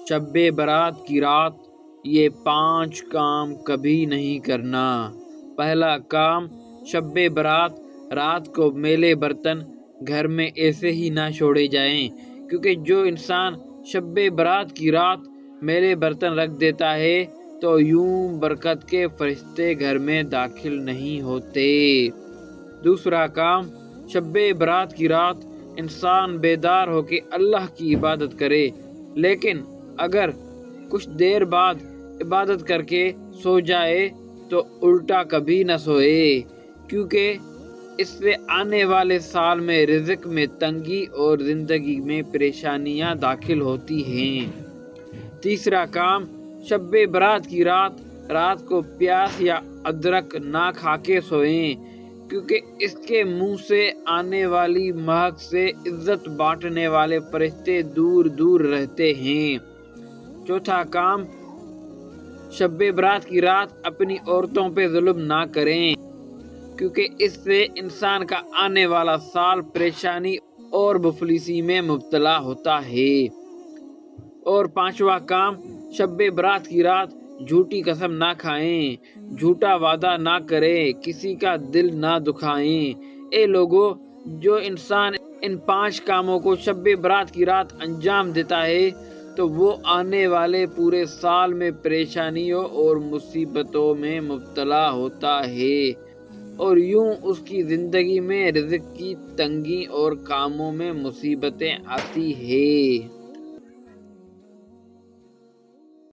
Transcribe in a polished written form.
شب برات کی رات، یہ 5 کام کبھی نہیں کرنا۔ پہلا کام، شب برات رات کو میلے برتن گھر میں ایسے ہی نہ چھوڑے جائیں، کیونکہ جو انسان شب برات کی رات میلے برتن رکھ دیتا ہے تو یوں برکت کے فرشتے گھر میں داخل نہیں ہوتے۔ دوسرا کام، شب برات کی رات انسان بیدار ہو کے اللہ کی عبادت کرے، لیکن اگر کچھ دیر بعد عبادت کر کے سو جائے تو الٹا کبھی نہ سوئے، کیونکہ اس سے آنے والے سال میں رزق میں تنگی اور زندگی میں پریشانیاں داخل ہوتی ہیں۔ تیسرا کام، شب برات کی رات کو پیاز یا ادرک نہ کھا کے سوئیں، کیونکہ اس کے منہ سے آنے والی مہک سے عزت بانٹنے والے فرشتے دور دور رہتے ہیں۔ چوتھا کام، شب برات کی رات اپنی عورتوں پہ ظلم نہ کریں، کیونکہ اس سے انسان کا آنے والا سال پریشانی اور مفلسی میں مبتلا ہوتا ہے۔ اور پانچواں کام، شب برات کی رات جھوٹی قسم نہ کھائیں، جھوٹا وعدہ نہ کریں، کسی کا دل نہ دکھائیں۔ اے لوگو، جو انسان ان 5 کاموں کو شب برات کی رات انجام دیتا ہے تو وہ آنے والے پورے سال میں پریشانیوں اور مصیبتوں میں مبتلا ہوتا ہے، اور یوں اس کی زندگی میں رزق کی تنگی اور کاموں میں مصیبتیں آتی ہیں۔